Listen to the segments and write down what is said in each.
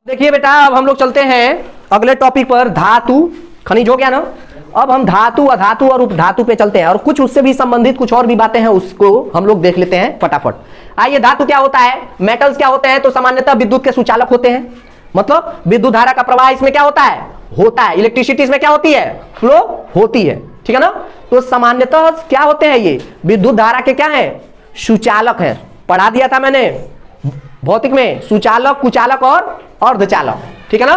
देखिए बेटा, अब हम लोग चलते हैं अगले टॉपिक पर। धातु खनिज हो गया ना। अब हम धातु, अधातु और उपधातु पे चलते हैं और कुछ उससे भी संबंधित कुछ और भी बातें हैं, उसको हम लोग देख लेते हैं फटाफट। आइए, धातु क्या होता है, मेटल्स क्या होते हैं? तो सामान्यतः विद्युत के सुचालक होते हैं, मतलब विद्युत धारा का प्रवाह इसमें क्या होता है, इलेक्ट्रिसिटी इसमें क्या होती है, फ्लो होती है, ठीक है ना। तो सामान्यतः क्या होते हैं ये विद्युत धारा के क्या है, सुचालक है। पढ़ा दिया था मैंने भौतिक में, सुचालक, कुचालक और अर्धचालक, ठीक है ना।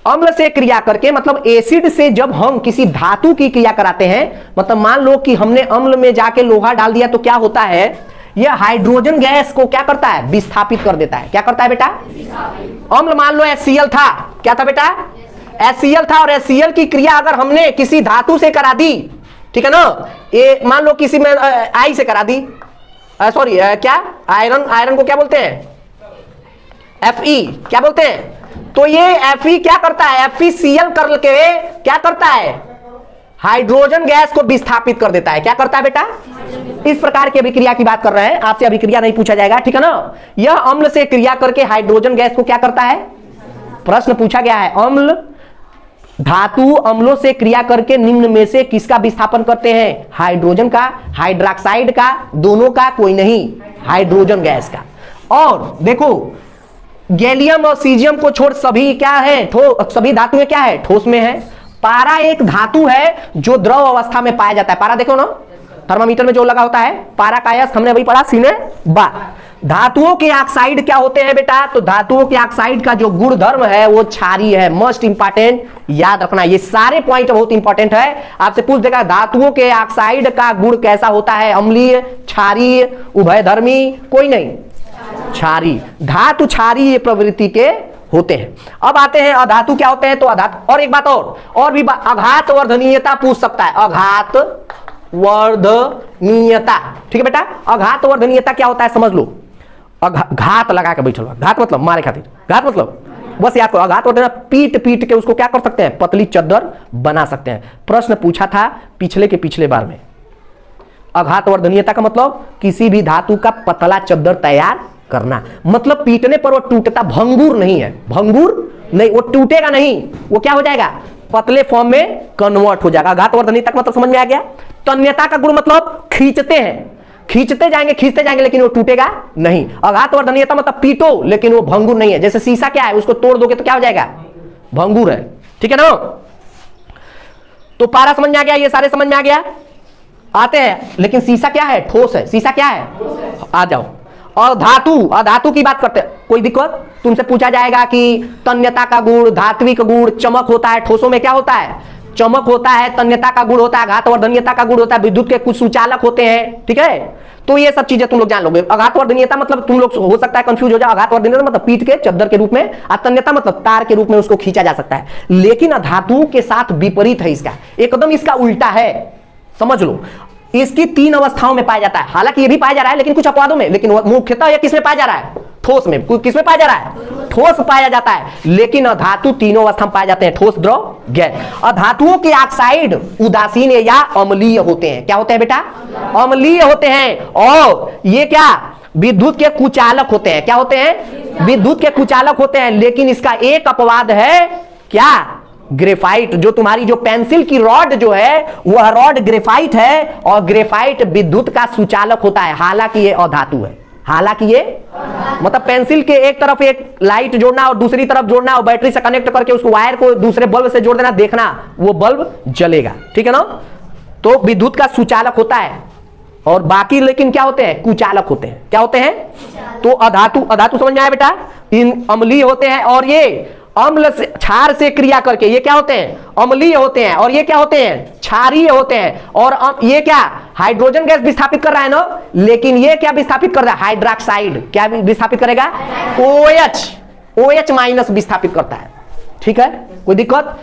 अम्ल से क्रिया करके, मतलब एसिड से जब हम किसी धातु की क्रिया कराते हैं, मतलब मान लो कि हमने अम्ल में जाके लोहा डाल दिया, तो क्या होता है, यह हाइड्रोजन गैस को क्या करता है, विस्थापित कर देता है। क्या करता है बेटा? अम्ल मान लो HCl था, क्या था बेटा, HCl था, और HCl की क्रिया अगर हमने किसी धातु से करा दी, ठीक है ना, ये मान लो किसी में आई से करा दी, सॉरी क्या, आयरन को क्या बोलते हैं, Fe, क्या बोलते हैं। तो ये Fe क्या करता है, FeCl करके क्या करता है, हाइड्रोजन गैस को विस्थापित कर देता है। क्या करता है बेटा? इस प्रकार की अभिक्रिया की बात कर रहे हैं, आपसे अभिक्रिया नहीं पूछा जाएगा, ठीक है ना। यह अम्ल से क्रिया करके हाइड्रोजन गैस को क्या करता है, प्रश्न पूछा गया है, अम्ल धातु अम्लों से क्रिया करके निम्न में से किसका विस्थापन करते हैं, हाइड्रोजन का, हाइड्रोक्साइड का, दोनों का, कोई नहीं, हाइड्रोजन गैस का। और देखो, गैलियम और सीजियम को छोड़ सभी क्या है, सभी धातुएं क्या है, ठोस में है। पारा एक धातु है जो द्रव अवस्था में पाया जाता है। पारा देखो ना, थर्मामीटर में जो लगा होता है, पारा का यश हमने अभी पढ़ा सीने बा। धातुओं के ऑक्साइड क्या होते हैं बेटा, तो धातुओं के ऑक्साइड का जो गुण धर्म है वो क्षारीय है। मस्ट इंपॉर्टेंट, याद रखना, ये सारे पॉइंट बहुत इंपॉर्टेंट है। आपसे पूछ देगा धातुओं के ऑक्साइड का गुण कैसा होता है, अम्लीय, क्षारीय, उभयधर्मी, कोई नहीं, क्षारीय। धातु क्षारीय प्रवृत्ति के होते हैं। अब आते हैं अधातु क्या होते हैं, तो अधातु, और एक बात और भी अघात वर्धनीयता पूछ सकता है, अघात वर्धनीयता, ठीक है बेटा। अघात वर्धनीयता क्या होता है समझ लो, घात लगा के बैठल, घात मतलब मारे खातिर, घात मतलब बस याद करो, अघात वर्धनीयता पीट पीट के उसको क्या कर सकते हैं, पतली चद्दर बना सकते हैं। प्रश्न पूछा था पिछले बार में, अघात वर्धनीयता का मतलब किसी भी धातु का पतला चद्दर तैयार करना, मतलब पीटने पर वो टूटता, भंगुर नहीं है, भंगुर नहीं, वो टूटेगा नहीं, वो क्या हो जाएगा, पतले फॉर्म में कन्वर्ट हो जाएगा। घात वर्धनीयता का मतलब समझ में आ गया। तन्यता का गुण मतलब खींचते हैं, खींचते जाएंगे लेकिन वो टूटेगा नहीं। अघात वर्धनीयता मतलब पीटो लेकिन वो भंगुर नहीं है। जैसे शीशा क्या है, उसको तोड़ दोगे तो क्या हो जाएगा, भंगुर है, ठीक है ना। तो पारा समझ में आ गया, ये सारे समझ में आ गया, आते हैं। लेकिन शीशा क्या है, ठोस है, शीशा क्या है, आ जाओ। और धातु की बात करते हैं, कोई दिक्कत, तुमसे पूछा जाएगा कि तन्यता का गुण, धात्विक गुण, चमक होता है, ठोसों में क्या होता है, चमक होता है, तन्यता का गुण होता है, घात वर्धनीयता का गुण होता है, विद्युत के कुछ सुचालक होते हैं, ठीक है। तो ये सब चीजें तुम लोग जान लोगे। अघात वर्धनीयता मतलब तुम लोग हो सकता है कंफ्यूज हो जाए, अघात वर्धनीयता मतलब पीट के चद्दर के रूप में, तन्यता मतलब तार के रूप में उसको खींचा जा सकता है। लेकिन अधातुओं के साथ विपरीत है, इसका एकदम इसका उल्टा है, समझ लो। इसकी 3 अवस्थाओं में पाया जाता है, हालांकि ये भी पाया जा रहा है लेकिन कुछ अपवादों में, लेकिन मुख्यतः ये किसमें पाया जा रहा है, ठोस में। किसमें पाया जा रहा है, ठोस पाया जाता है। लेकिन अधातु तीनों अवस्था में पाए जाते हैं, ठोस, द्रव, गैस। अधातुओं के ऑक्साइड उदासीन या अम्लीय होते हैं। क्या होते हैं बेटा, अम्लीय होते हैं। और ये क्या, विद्युत के कुचालक होते हैं। क्या होते हैं, विद्युत के कुचालक होते हैं। लेकिन इसका एक अपवाद है, क्या, ग्रेफाइट। जो तुम्हारी जो पेंसिल की रॉड जो है वह रॉड ग्रेफाइट है, और ग्रेफाइट विद्युत का सुचालक होता है। हालांकि ये अधातु है, हालांकि ये मतलब पेंसिल के एक तरफ एक लाइट जोड़ना और दूसरी तरफ जोड़ना और बैटरी से कनेक्ट करके उसको वायर को दूसरे बल्ब से जोड़ देना, देखना वो बल्ब जलेगा, ठीक है ना। तो विद्युत का सुचालक होता है, और बाकी लेकिन क्या होते हैं, कुचालक होते हैं। क्या होते हैं, तो अधातु समझ में आया बेटा, इन अम्लीय होते हैं। और ये अम्ल से, क्षार से क्रिया करके ये क्या होते हैं, अम्लीय होते हैं। और ये क्या होते हैं, क्षारीय होते हैं। और ये क्या, हाइड्रोजन गैस विस्थापित कर रहा है ना, लेकिन ये क्या विस्थापित कर रहा है, हाइड्रोक्साइड क्या विस्थापित करेगा, OH माइनस विस्थापित करता है, ठीक है, कोई दिक्कत।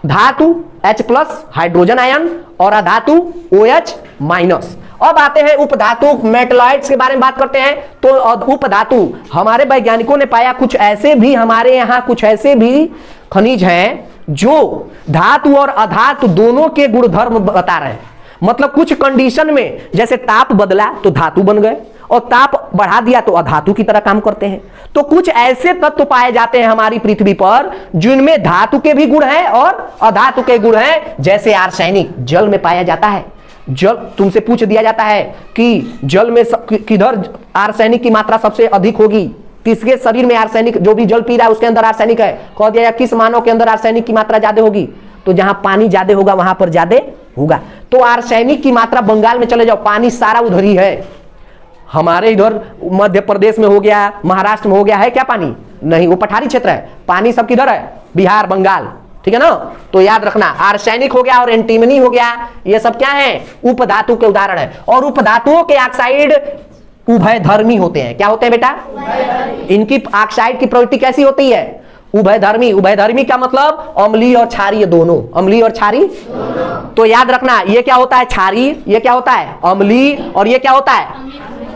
धातु H+ हाइड्रोजन आयन, और अधातु OH माइनस। अब आते हैं उपधातु, मेटलॉइड्स के बारे में बात करते हैं। तो उपधातु हमारे वैज्ञानिकों ने पाया, कुछ ऐसे भी हमारे यहाँ कुछ ऐसे भी खनिज हैं जो धातु और अधातु दोनों के गुणधर्म बता रहे हैं। मतलब कुछ कंडीशन में जैसे ताप बदला तो धातु बन गए, और ताप बढ़ा दिया तो अधातु की तरह काम करते हैं। तो कुछ ऐसे तत्व पाए जाते हैं हमारी पृथ्वी पर जिनमें धातु के भी गुण हैं और अधातु के गुण हैं, जैसे आर्सेनिक जल में पाया जाता है। जल, तुमसे पूछ दिया जाता है कि जल में किधर आर्सेनिक की मात्रा सबसे अधिक होगी, किसके शरीर में आर्सेनिक, जो भी जल पी रहा है उसके अंदर आर्सेनिक है, कह दिया किस मानव के अंदर आर्सेनिक की मात्रा ज्यादा होगी, तो जहां पानी ज्यादा होगा वहां पर ज्यादा होगा। तो आर्सेनिक की मात्रा बंगाल में चले जाओ, पानी सारा उधर ही है। हमारे इधर मध्य प्रदेश में हो गया, महाराष्ट्र में हो गया, है क्या पानी? नहीं, वो पठारी क्षेत्र है। पानी सब किधर है? बिहार, बंगाल, ठीक है ना। तो याद रखना, आर्सेनिक हो गया और एंटीमनी हो गया, ये सब क्या है? उपधातु के उदाहरण है। और उपधातुओं के ऑक्साइड उभयधर्मी होते हैं। क्या होते हैं बेटा? इनकी ऑक्साइड की प्रवृत्ति कैसी होती है? उभयधर्मी। उभयधर्मी का मतलब अम्लीय और क्षारीय दोनों, अम्लीय और क्षारीय। तो याद रखना, ये क्या होता है? क्षारीय। ये क्या होता है? अम्लीय। और ये क्या होता है?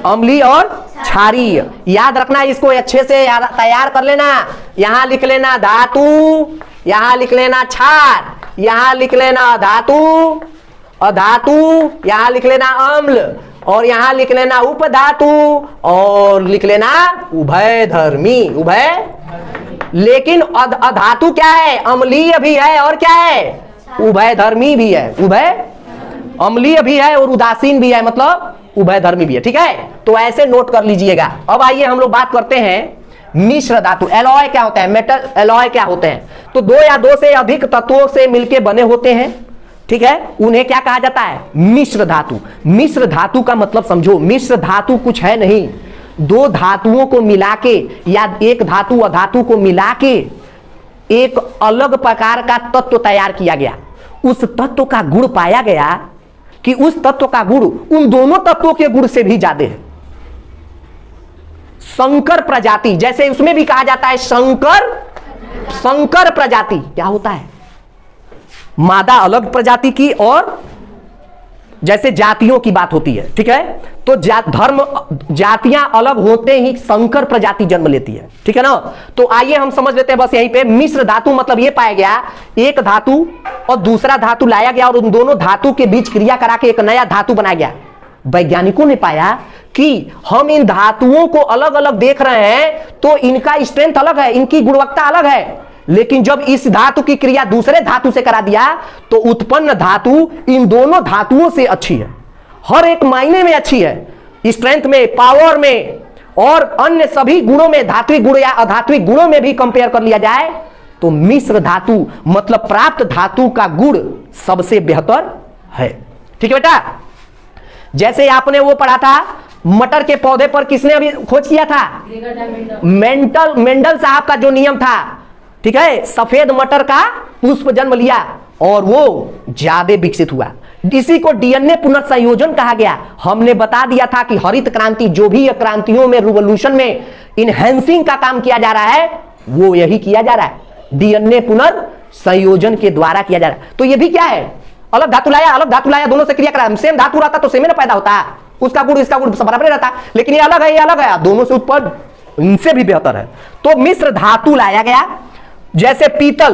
अम्लीय और क्षारीय। याद रखना, इसको अच्छे से तैयार कर लेना। यहां लिख लेना धातु, यहां लिख लेना क्षार, यहां लिख लेना धातु, अधातु, यहां लिख लेना अम्ल, और यहां लिख लेना उपधातु, और लिख लेना उभयधर्मी। उभय, लेकिन अधातु क्या है? अम्लीय भी है और क्या है? उभयधर्मी भी है। उभय अम्लीय भी है और उदासीन भी है, मतलब उभयधर्मी भी है। ठीक है, तो ऐसे नोट कर लीजिएगा। अब आइए हम लोग बात करते हैं मिश्र धातु। एलॉय क्या होता है? मेटल एलॉय क्या होते हैं? तो दो या दो से अधिक तत्वों से मिलकर बने होते हैं, ठीक है, उन्हें क्या कहा जाता है? मिश्र धातु। मिश्र धातु का मतलब समझो, मिश्र धातु कुछ है नहीं, दो धातुओं को मिला के या एक धातु अधातु को मिला के एक अलग प्रकार का तत्व तैयार किया गया। उस तत्व का गुण पाया गया कि उस तत्व का गुण उन दोनों तत्वों के गुण से भी ज्यादा है। संकर प्रजाति, जैसे उसमें भी कहा जाता है संकर, संकर प्रजाति क्या होता है? मादा अलग प्रजाति की और जैसे जातियों की बात होती है, ठीक है, तो धर्म जातियां अलग होते ही संकर प्रजाति जन्म लेती है, ठीक है ना। तो आइए हम समझ लेते हैं बस यहीं पे। मिश्र धातु मतलब ये पाया गया, एक धातु और दूसरा धातु लाया गया और उन दोनों धातु के बीच क्रिया करा के एक नया धातु बनाया गया। वैज्ञानिकों ने पाया कि हम इन धातुओं को अलग अलग देख रहे हैं तो इनका स्ट्रेंथ अलग है, इनकी गुणवत्ता अलग है, लेकिन जब इस धातु की क्रिया दूसरे धातु से करा दिया तो उत्पन्न धातु इन दोनों धातुओं से अच्छी है, हर एक मायने में अच्छी है, स्ट्रेंथ में, पावर में और अन्य सभी गुणों में, धात्विक गुण या अधात्विक गुणों में भी कंपेयर कर लिया जाए तो मिश्र धातु मतलब प्राप्त धातु का गुण सबसे बेहतर है। ठीक है बेटा, जैसे आपने वो पढ़ा था मटर के पौधे पर किसने अभी खोज किया था? मेंडल साहब का जो नियम था, ठीक है, सफेद मटर का पुष्प जन्म लिया और वो ज्यादा विकसित हुआ। इसी को डीएनए पुनर्संयोजन कहा गया। हमने बता दिया था कि हरित क्रांति, जो भी क्रांतियों में, रिवोल्यूशन में इनहेंसिंग का काम किया जा रहा है वो यही किया जा रहा है, डीएनए पुनर्संयोजन के द्वारा किया जा रहा है। तो ये भी क्या है? अलग धातु लाया, अलग धातु लाया, दोनों से क्रिया करा। सेम धातु रहता तो सेम ना पैदा होता, उसका गुण इसका गुण बराबर रहता, लेकिन ये अलग है, ये अलग है, दोनों से उत्पन्न इनसे भी बेहतर है। तो मिश्र धातु लाया गया। जैसे पीतल,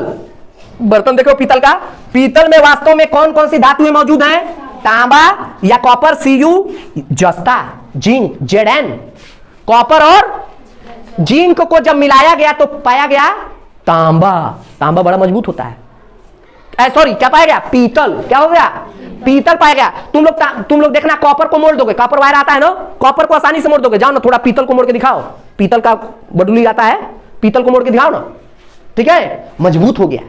बर्तन देखो पीतल का, पीतल में वास्तव में कौन कौन सी धातुएं मौजूद हैं? तांबा या कॉपर, Cu, जस्ता, जिंक, Zn। कॉपर और जिंक को जब मिलाया गया तो पाया गया तांबा। तांबा बड़ा मजबूत होता है। सॉरी, क्या पाया गया? पीतल। क्या हो गया? पीतल पाया गया। तुम लोग देखना, कॉपर को मोड़ दोगे, कॉपर वायर आता है ना, कॉपर को आसानी से मोड़ दोगे। जाओ ना थोड़ा पीतल को मोड़ के दिखाओ, पीतल का बडुली आता है, पीतल को मोड़ के दिखाओ ना, ठीक है, मजबूत हो गया।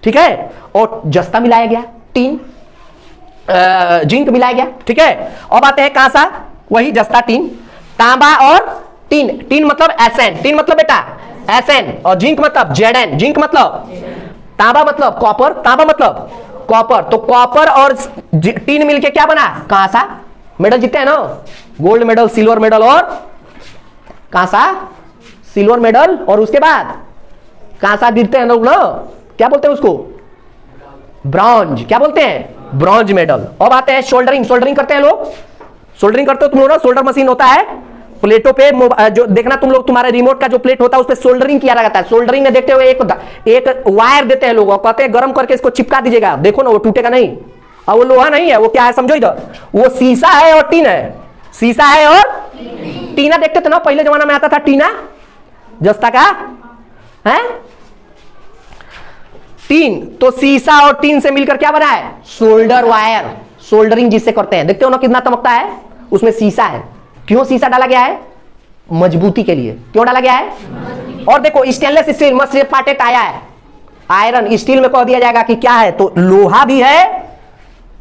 ठीक है, और जस्ता मिलाया गया, टीन, जिंक मिलाया गया। ठीक है, अब आते हैं कांसा, वही जस्ता, टीन, तांबा और टीन। टीन मतलब एसएन, टीन मतलब बेटा एसएन, और जिंक मतलब Zn। जिंक मतलब तांबा, मतलब कॉपर, तांबा मतलब कॉपर। तो कॉपर और टीन मिलके क्या बना? कांसा। मेडल जीते हैं ना, गोल्ड मेडल, सिल्वर मेडल और कांसा, सिल्वर मेडल, और उसके बाद कांसा जीतते हैं लोग ना, क्या बोलते हैं उसको? ब्रॉन्ज। क्या बोलते हैं? Bronze medal. अब आते हैं सोल्डरिंग। सोल्डरिंग करते हैं लोग, सोल्डरिंग करते हो तुम लोग ना, सोल्डर मशीन होता है, प्लेटों पे जो देखना तुम लोग, तुम्हारे रिमोट का जो प्लेट होता है उस पे सोल्डरिंग किया रहता है। सोल्डरिंग में देखते हुए एक वायर देते हैं लोग और कहते हैं गर्म करके इसको चिपका दीजिएगा, देखो ना वो टूटेगा नहीं। और वो लोहा नहीं है, वो क्या है समझो इधर, वो शीशा है और टीन है, शीशा है और टीना देखते थे ना, पहले जमाना में आता था टीना, जस्ता का है टीन, तो शीशा और टीन से मिलकर क्या बना है? सोल्डर वायर, सोल्डरिंग जिससे करते हैं। देखते हो ना कितना चमकता है, उसमें शीशा है। क्यों शीशा डाला गया है? मजबूती के लिए। क्यों डाला गया है? और देखो स्टेनलेस स्टील मस्ट पार्टेड आया है, आयरन, स्टील में कह दिया जाएगा कि क्या है, तो लोहा भी है,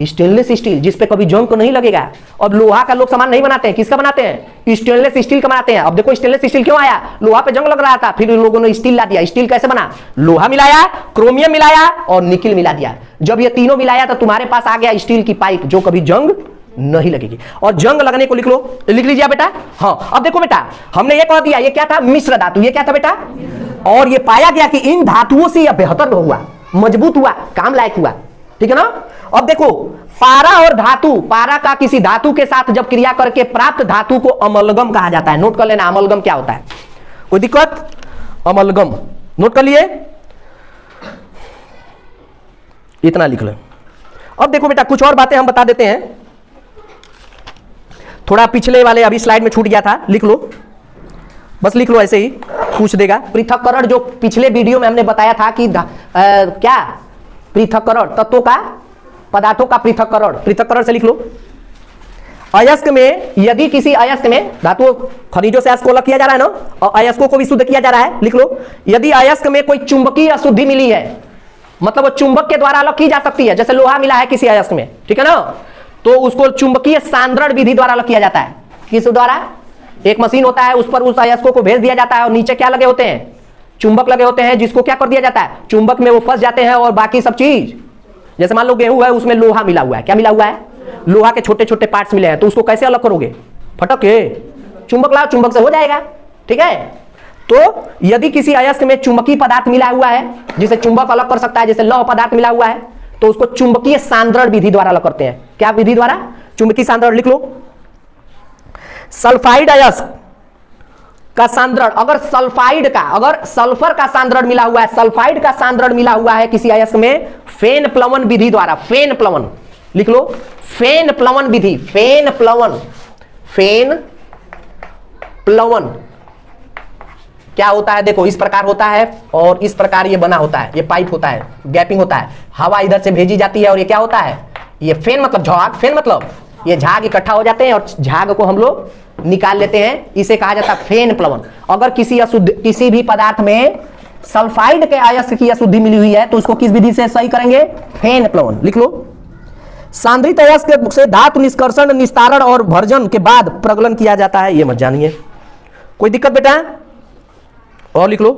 स्टेनलेस स्टील जिसपे कभी जंग तो नहीं लगेगा। अब लोहा का लोग सामान नहीं बनाते हैं, किसका बनाते हैं? स्टेनलेस स्टील का बनाते हैं। अब देखो स्टेनलेस स्टील क्यों आया? लोहा पे जंग लग रहा था, फिर लोगों ने स्टील ला दिया। स्टील कैसे बना? लोहा मिलाया, क्रोमियम मिलाया और निकिल मिला दिया। जब ये तीनों मिलाया तो तुम्हारे पास आ गया स्टील की पाइप, जो कभी जंग नहीं लगेगी। और जंग लगने को लिख लो, लिख लीजिए बेटा। हाँ, अब देखो बेटा, हमने ये कह दिया, ये क्या था? मिश्र धातु। ये क्या था बेटा? और ये पाया गया कि इन धातुओं से यह बेहतर हुआ, मजबूत हुआ, काम लायक हुआ। ठीक है ना? अब देखो पारा और धातु, पारा का किसी धातु के साथ जब क्रिया करके प्राप्त धातु को अमलगम कहा जाता है। नोट कर लेना अमलगम क्या होता है, कोई दिक्कत? अमलगम नोट कर लिए, इतना लिख लो। अब देखो बेटा कुछ और बातें हम बता देते हैं, थोड़ा पिछले वाले अभी स्लाइड में छूट गया था, लिख लो, बस लिख लो, ऐसे ही पूछ देगा। पृथक्करण जो पिछले वीडियो में हमने बताया था कि क्या पृथक्करण, तत्वों का, पदार्थों का पृथक्करण, पृथक्करण से लिख लो। अयस्क में यदि किसी अयस्क में धातु खनिजों से अयस्क को अलग किया जा रहा है ना, और अयस्कों को भी शुद्ध किया जा रहा है, लिख लो। यदि अयस्क में कोई चुंबकीय अशुद्धि मिली है, मतलब वो चुंबक के द्वारा अलग की जा सकती है, जैसे लोहा मिला है किसी अयस्क में, ठीक है ना, तो उसको चुंबकीय सांद्रण विधि द्वारा अलग किया जाता है। किस द्वारा? एक मशीन होता है, उस पर उस अयस्कों को भेज दिया जाता है और नीचे क्या लगे होते हैं? चुंबक लगे होते हैं, जिसको क्या कर दिया जाता है? चुंबक में वो फंस जाते हैं और बाकी सब चीज, जैसे मान लो गेहूं है, उसमें लोहा मिला हुआ है, क्या मिला हुआ है? लोहा के छोटे छोटे पार्ट्स मिले हैं, तो उसको कैसे अलग करोगे? फटक के चुंबक लाओ, चुंबक से हो जाएगा। ठीक है, तो यदि किसी अयस्क में चुंबकीय पदार्थ मिला हुआ है जिसे चुंबक अलग कर सकता है, जैसे लौह पदार्थ मिला हुआ है, तो उसको चुंबकीय सांद्रण विधि द्वारा अलग करते हैं। क्या विधि द्वारा? चुंबकीय सांद्रण, लिख लो। सल्फाइड अयस्क का सांद्रण, अगर सल्फाइड का, अगर सल्फर का सांद्रण मिला हुआ है, सल्फाइड का सांद्रण मिला हुआ है किसी अयस्क में, फेन प्लवन विधि द्वारा, फेन प्लवन लिख लो, फेन प्लवन विधि, फेन प्लवन, फेन प्लवन क्या होता है? देखो इस प्रकार होता है और इस प्रकार ये बना होता है, ये पाइप होता है, गैपिंग होता है, हवा इधर से भेजी जाती है और ये क्या होता है? ये फेन मतलब झाग, फेन मतलब ये झाग इकट्ठा हो जाते हैं और झाग को हम लोग निकाल लेते हैं, इसे कहा जाता है फेन प्लवन। अगर किसी अशुद्ध, किसी भी पदार्थ में सल्फाइड के अयस्क की अशुद्धि मिली हुई है तो उसको किस विधि से सही करेंगे? फेन प्लवन, लिख लो। सांद्रित अयस्क से धातु निष्कर्षण, निस्तारण और भर्जन के बाद प्रगलन किया जाता है, ये मत जानिए, कोई दिक्कत बेटा? और लिख लो,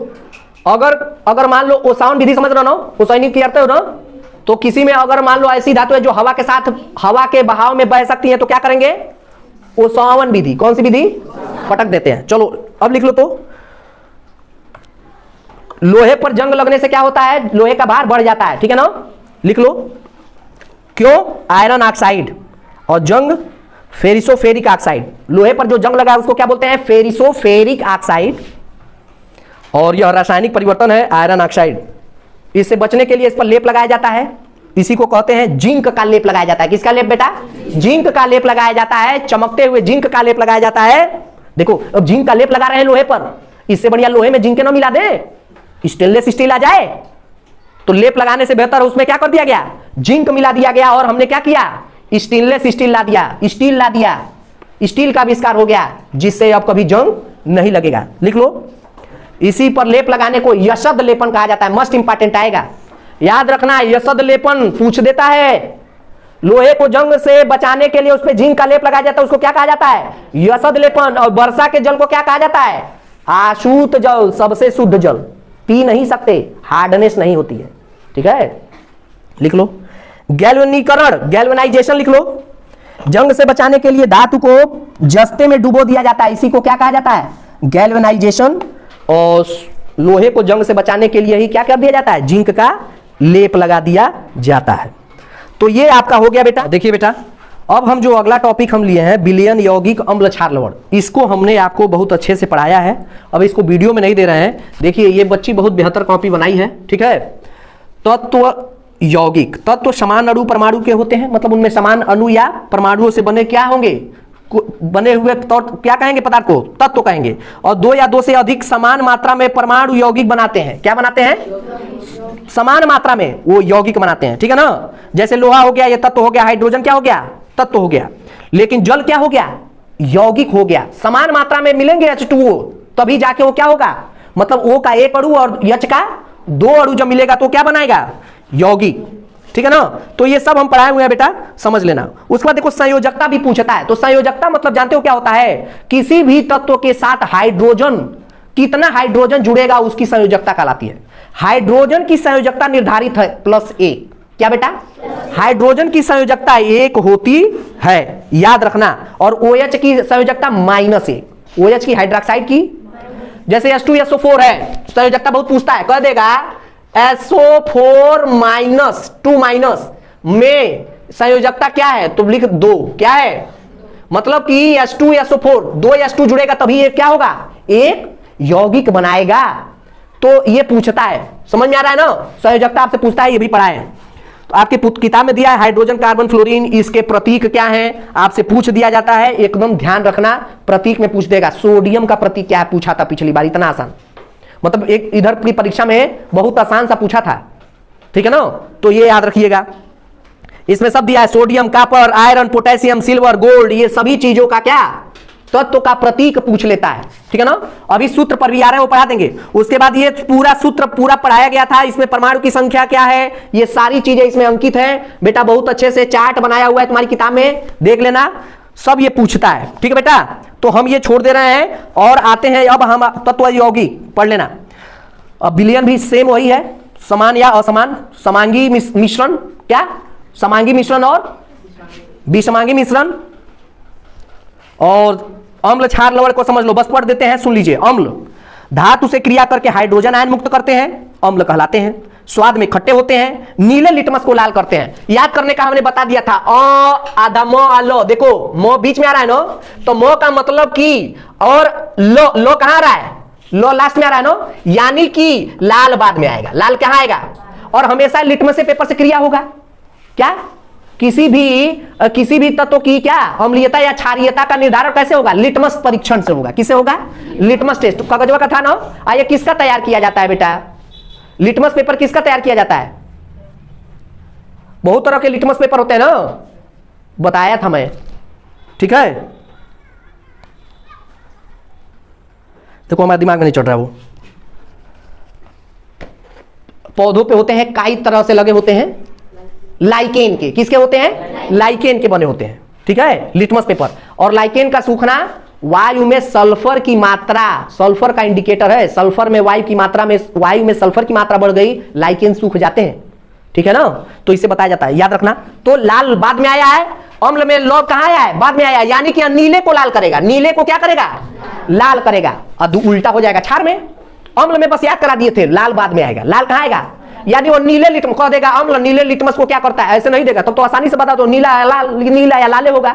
अगर मान लो ओसावन विधि समझ रहे हो ना, ओसैनिक करते हो ना, तो किसी में अगर मान लो ऐसी धातु है जो हवा के साथ, हवा के बहाव में बह सकती है, तो क्या करेंगे? ओसावन विधि। कौन सी विधि? फटक देते हैं। चलो अब लिख लो, तो लोहे पर जंग लगने से क्या होता है? लोहे का भार बढ़ जाता है, ठीक है ना, लिख लो। क्यों? आयरन ऑक्साइड और जंग फेरिसोफेरिक ऑक्साइड, लोहे पर जो जंग लगा है उसको क्या बोलते हैं? फेरिसोफेरिक ऑक्साइड, और यह रासायनिक परिवर्तन है आयरन ऑक्साइड। इससे बचने के लिए इस पर लेप लगाया जाता है, इसी को कहते हैं जिंक का लेप लगाया जाता है। किसका लेप बेटा? जिंक का लेप लगाया जाता है, चमकते हुए जिंक का लेप लगाया जाता है। देखो अब जिंक का लेप लगा रहे हैं लोहे पर, इससे बढ़िया लोहे में जिंक ना मिला दे, स्टेनलेस स्टील आ जाए, तो लेप लगाने से बेहतर उसमें क्या कर दिया गया? जिंक मिला दिया गया, और हमने क्या किया? स्टेनलेस स्टील ला दिया, स्टील ला दिया, स्टील का आविष्कार हो गया, जिससे अब कभी जंग नहीं लगेगा। लिख लो, इसी पर लेप लगाने को यशद लेपन कहा जाता है। मस्ट इंपॉर्टेंट आएगा, याद रखना, यशद लेपन पूछ देता है। लोहे को जंग से बचाने के लिए उस पर जिंक का लेप लगाया जाता है, उसको क्या कहा जाता है? यशद लेपन। और वर्षा के जल को क्या कहा जाता है? आशुत जल, सबसे शुद्ध जल, पी नहीं सकते, हार्डनेस नहीं होती है। ठीक है, लिख लो। गैल्वेनीकरण, गैल्वेनाइजेशन लिख लो। जंग से बचाने के लिए धातु को जस्ते में डुबो दिया जाता है, इसी को क्या कहा जाता है? गैल्वेनाइजेशन। और लोहे को जंग से बचाने के लिए ही क्या कर दिया जाता है? जिंक का लेप लगा दिया जाता है। तो ये आपका हो गया बेटा। देखिए बेटा, अब हम जो अगला टॉपिक हम लिए हैं, विलयन यौगिक अम्ल क्षार लवण, इसको हमने आपको बहुत अच्छे से पढ़ाया है, अब इसको वीडियो में नहीं दे रहे हैं। देखिए ये बच्ची बहुत बेहतर कॉपी बनाई है, ठीक है। तत्व यौगिक, तत्व समान अणु परमाणु के होते हैं, मतलब उनमें समान अणु या परमाणुओं से बने क्या होंगे? बने हुए तौर क्या कहेंगे, पदार्थ को तत्व कहेंगे। और 2 या 2 से अधिक समान मात्रा में परमाणु यौगिक बनाते हैं। क्या बनाते हैं? समान मात्रा में वो यौगिक बनाते हैं, ठीक है ना। जैसे लोहा हो गया, ये तत्व हो गया, हाइड्रोजन क्या हो गया, तत्व हो गया। लेकिन जल क्या हो गया, यौगिक हो गया। समान मात्रा में मिलेंगे H2O, तभी जाके वो क्या होगा, मतलब O का 1 अणु और H का 2 अणु जब मिलेगा तो क्या बनाएगा, यौगिक, ठीक है ना। तो ये सब हम पढ़ाए हुए हैं बेटा, समझ लेना। उसके बाद देखो संयोजकता भी पूछता है। तो संयोजकता मतलब जानते हो क्या होता है, किसी भी तत्व के साथ हाइड्रोजन, कितना हाइड्रोजन जुड़ेगा उसकी संयोजकता कहलाती है। हाइड्रोजन की संयोजकता निर्धारित है +1। क्या बेटा, हाइड्रोजन की संयोजकता 1 होती है, याद रखना। और OH की संयोजकता -1। OH की हाइड्रोक्साइड की, जैसे H2SO4 है, संयोजकता बहुत पूछता है, कह देगा SO4 -2 में संयोजकता क्या है, तो लिख 2। क्या है, मतलब कि H2SO4 2 H2 जुड़ेगा तभी ये क्या होगा, एक यौगिक बनाएगा। तो ये पूछता है, समझ में आ रहा है ना, संयोजकता आपसे पूछता है, ये भी पढ़ा है। तो आपके किताब में दिया है हाइड्रोजन, कार्बन, फ्लोरीन, इसके प्रतीक क्या हैं, आपसे पूछ दिया जाता है। एकदम ध्यान रखना, प्रतीक में पूछ देगा। सोडियम का प्रतीक क्या है, पूछा था पिछली बार, इतना आसान, मतलब एक इधर की परीक्षा में बहुत आसान सा पूछा था, ठीक है ना। तो ये याद रखिएगा, इसमें सब दिया है, sodium, copper, iron, potassium, silver, gold, ये सभी चीजों का क्या, तत्व का प्रतीक पूछ लेता है, ठीक है ना। अभी सूत्र पर भी आ रहे हैं, वो पढ़ा देंगे। उसके बाद ये पूरा सूत्र पूरा पढ़ाया गया था, इसमें परमाणु की संख्या क्या है, ये सारी चीजें इसमें अंकित है बेटा। बहुत अच्छे से चार्ट बनाया हुआ है तुम्हारी किताब में, देख लेना, सब ये पूछता है, ठीक है बेटा। तो हम ये छोड़ दे रहे हैं और आते हैं अब हम तत्व यौगिक पढ़ लेना। अब विलयन भी सेम वही है, समान या असमान, समांगी मिश्रण, क्या समांगी मिश्रण और विषमांगी मिश्रण। और अम्ल, क्षार, लवण को समझ लो, बस पढ़ देते हैं, सुन लीजिए। अम्ल धातु से क्रिया करके हाइड्रोजन आयन मुक्त करते हैं, अम्ल कहलाते हैं। स्वाद में खट्टे होते हैं, नीले लिटमस को लाल करते हैं। याद करने का हमने बता दिया था, आधा मो लो, देखो मो बीच में आ रहा है ना, तो मो का मतलब की, और लो कहां आ रहा है, लो लास्ट में आ रहा है ना, यानी कि लाल बाद में आएगा, लाल कहां आएगा। और हमेशा लिटमस से पेपर से क्रिया होगा, क्या किसी भी तत्व की क्या अम्लीयता या क्षारीयता का निर्धारण कैसे होगा, लिटमस परीक्षण से होगा। किससे होगा, लिटमस टेस्ट। कागजवा का था ना, आइए किसका तैयार किया जाता है बेटा, लिटमस पेपर किसका तैयार किया जाता है, बहुत तरह के लिटमस पेपर होते हैं ना, बताया था मैं, ठीक है। देखो हमारे दिमाग में नहीं चढ़ रहा, वो पौधों पे होते हैं, कई तरह से लगे होते हैं, लाइकेन के, किसके होते हैं, लाइकेन के बने होते हैं, ठीक है, लिटमस पेपर। और लाइकेन का सूखना, वायु में सल्फर की मात्रा, सल्फर का इंडिकेटर है, सल्फर में वायु में सल्फर की मात्रा बढ़ गई, लाइकेन सूख जाते हैं, ठीक है ना। तो इसे बताया जाता है, याद रखना। तो लाल बाद में आया है, अम्ल में लौ कहां आया है, बाद में आया, यानी कि नीले को लाल करेगा, नीले को क्या करेगा, लाल करेगा। अब उल्टा हो जाएगा क्षार में, अम्ल में बस याद करा दिए थे, लाल बाद में आएगा, लाल कहां आएगा, यानी वो नीले लिटमस कह देगा, अम्ल नीले लिटमस को क्या करता है, ऐसे नहीं देगा, तब तो आसानी से बता दो, नीला लाल, नीला या लाले होगा।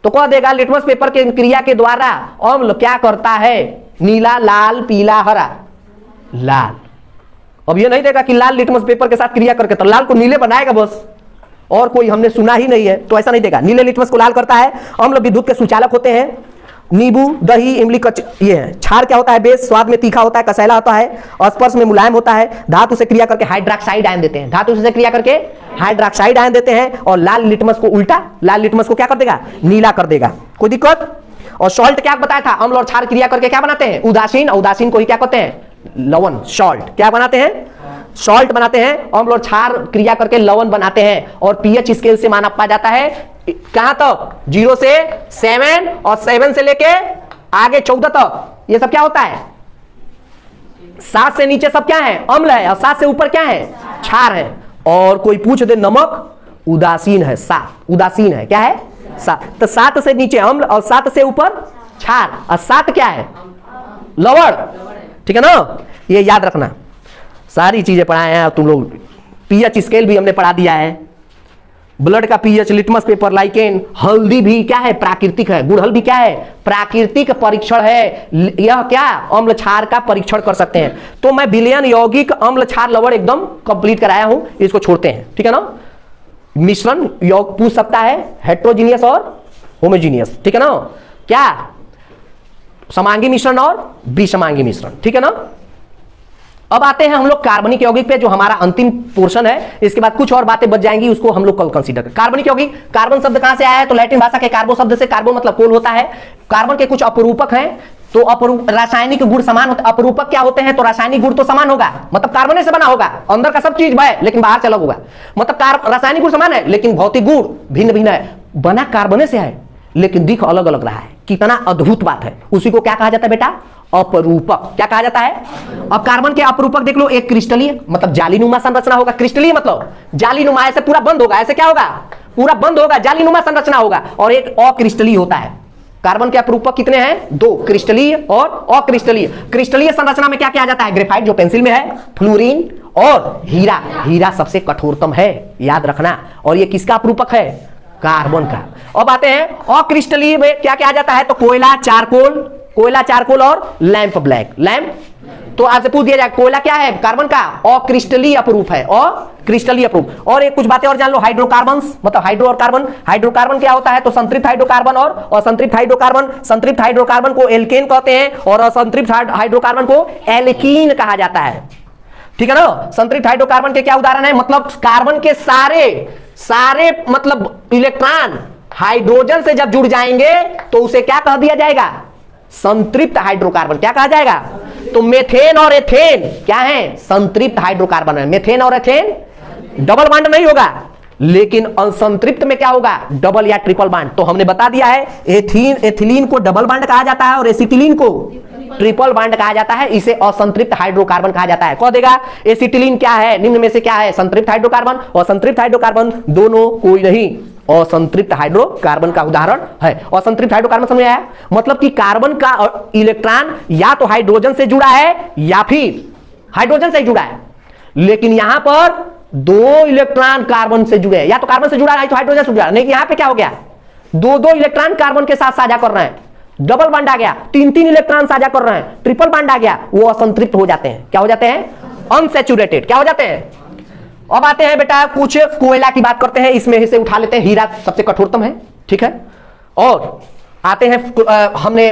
तो कह देगा लिटमस पेपर के क्रिया के द्वारा अम्ल क्या करता है, नीला, लाल, पीला, हरा, लाल। अब ये नहीं देगा कि लाल लिटमस पेपर के साथ क्रिया करके तो लाल को नीले बनाएगा बस, और कोई हमने सुना ही नहीं है, तो ऐसा नहीं देगा। नीले लिटमस को लाल करता है। अम्ल विद्युत के सुचालक होते हैं, नींबू, दही, इमली, ये है। क्षार क्या होता है, बेस, स्वाद में तीखा होता है, कसैला होता है, स्पर्श में मुलायम होता है। धातु से क्रिया करके हाइड्रोक्साइड आयन देते हैं, धातु से क्रिया करके हाइड्रोक्साइड आयन देते हैं। और लाल लिटमस को उल्टा, लाल लिटमस को क्या कर देगा, नीला कर देगा, कोई दिक्कत। और सॉल्ट क्या बताया था, अम्ल और क्षार क्रिया करके क्या बनाते हैं, उदासीन, उदासीन को ही क्या कहते हैं, लवण, सॉल्ट। क्या बनाते हैं, सॉल्ट बनाते हैं। अम्ल और क्षार क्रिया करके लवण बनाते हैं। और पीएच स्केल से मापा जाता है कहां तक, 0 से 7, और 7 से लेके आगे 14 तक, ये सब क्या होता है, 7 से नीचे सब क्या है, अम्ल है, और 7 से ऊपर क्या है, क्षार है। और कोई पूछ दे नमक, उदासीन है, 7 उदासीन है, क्या है, 7। तो 7 से नीचे अम्ल और 7 से ऊपर क्षार, और 7 क्या है, लवण, ठीक है ना। ये याद रखना, सारी चीजें पढ़ाए हैं तुम लोग। पीएच स्केल भी हमने पढ़ा दिया है, ब्लड का पीएच, लिटमस पेपर, लाइकेन, हल्दी भी क्या है, प्राकृतिक है, गुड़हल भी क्या है, प्राकृतिक परीक्षण है। यह क्या, अम्ल क्षार का परीक्षण कर सकते हैं। तो मैं विलयन, यौगिक, अम्ल, क्षार, लवण एकदम कंप्लीट कराया हूं, इसको छोड़ते हैं, ठीक है ना। मिश्रण योग पूछ सकता है, हेट्रोजीनियस और होमोजीनियस, ठीक है ना। क्या समांगी मिश्रण और विषमांगी मिश्रण, ठीक है ना। अब आते हैं हम लोग कार्बनिक यौगिक पे, जो हमारा अंतिम पोर्शन है। इसके बाद कुछ और बातें बच जाएंगी, उसको हम लोग कल कंसीडर करें। कार्बनिक यौगिक, कार्बन शब्द कहां से आया है? तो लैटिन भाषा के कार्बो शब्द से, कार्बो मतलब कोल होता है। कार्बन के कुछ अपरूपक हैं, तो रासायनिक गुण समान होते। अपरूपक क्या होते हैं? तो रासायनिक गुण तो समान होगा, मतलब कार्बन से बना होगा, अंदर का सब चीज है लेकिन बाहर से अलग होगा। मतलब रासायनिक गुण समान है लेकिन भौतिक गुण भिन्न भिन्न है। बना कार्बन से है लेकिन दिख अलग अलग रहा है। कितना अद्भुत बात है। उसी को क्या कहा जाता है बेटा? अपरूपक। क्या कहा जाता है? अब कार्बन के अपरूपक देख लो। एक क्रिस्टलीय, मतलब जालीनुमा संरचना होगा। क्रिस्टलीय मतलब जालीनुमा, ऐसे पूरा बंद होगा। ऐसे क्या होगा? पूरा बंद होगा, जालीनुमा संरचना होगा। और एक अक्रिस्टलीय होता है। कार्बन के अपरूपक कितने हैं? 2, क्रिस्टलीय और अक्रिस्टलीय। क्रिस्टलीय संरचना में क्या किया जाता है? ग्रेफाइट जो पेंसिल में है, फ्लोरीन और हीरा। हीरा सबसे कठोरतम है, याद रखना। और ये किसका अपरूपक है? कार्बन का। अब आते हैं अक्रिस्टलीय में क्या किया जाता है? तो कोयला, चारकोल और लैंप ब्लैक। लैंप तो आपसे पूछ दिया जाए कोयला क्या है? कार्बन का अक्रिस्टलीय अपरूप है, अक्रिस्टलीय अपरूप। और एक कुछ बातें और जान लो। हाइड्रोकार्बन्स मतलब हाइड्रो और कार्बन। हाइड्रोकार्बन क्या होता है? तो संतृप्त हाइड्रोकार्बन और असंतृप्त हाइड्रोकार्बन। संतृप्त हाइड्रोकार्बन को एल्केन कहते हैं और असंतृप्त हाइड्रोकार्बन को एल्कीन कहा जाता है, ठीक है ना। संतृप्त हाइड्रोकार्बन के क्या उदाहरण है? मतलब कार्बन के सारे मतलब इलेक्ट्रॉन हाइड्रोजन से जब जुड़ जाएंगे तो उसे क्या कह दिया जाएगा? संतृप्त हाइड्रोकार्बन। क्या कहा जाएगा? तो मेथेन और एथेन क्या है? संतृप्त हाइड्रोकार्बन है। मेथेन और एथेन डबल बॉन्ड नहीं होगा, लेकिन असंतृप्त में क्या होगा? डबल या ट्रिपल बॉन्ड। तो हमने बता दिया है एथिलीन को डबल बॉन्ड कहा जाता है और एसिटिलीन को ट्रिपल बॉन्ड कहा जाता है। इसे असंतृप्त हाइड्रोकार्बन कहा जाता है। कह देगा एसिटिलीन क्या है? निम्न में से क्या है? संतृप्त हाइड्रोकार्बन और संतृप्त हाइड्रोकार्बन दोनों कोई नहीं, असंतृप्त हाइड्रोकार्बन का उदाहरण है। असंतृप्त हाइड्रोकार्बन समझ आया? मतलब कि कार्बन का इलेक्ट्रॉन या तो हाइड्रोजन से जुड़ा है या फिर हाइड्रोजन से जुड़ा है, लेकिन यहां पर 2 इलेक्ट्रॉन कार्बन से जुड़े हैं। या तो कार्बन से जुड़ा है तो हाइड्रोजन से जुड़ा है। नहीं, यहां पे क्या हो गया? 2 इलेक्ट्रॉन कार्बन के साथ साझा कर रहे हैं, डबल बॉन्ड आ गया। 3 इलेक्ट्रॉन साझा कर रहे हैं, ट्रिपल बॉन्ड आ गया। वो असंतृप्त हो जाते हैं। क्या हो जाते हैं? अनसैचुरेटेड। क्या हो जाते हैं? अब आते हैं बेटा कुछ कोयला की बात करते हैं। इसमें से उठा लेते हैं, हीरा सबसे कठोरतम है, ठीक है। और आते हैं हमने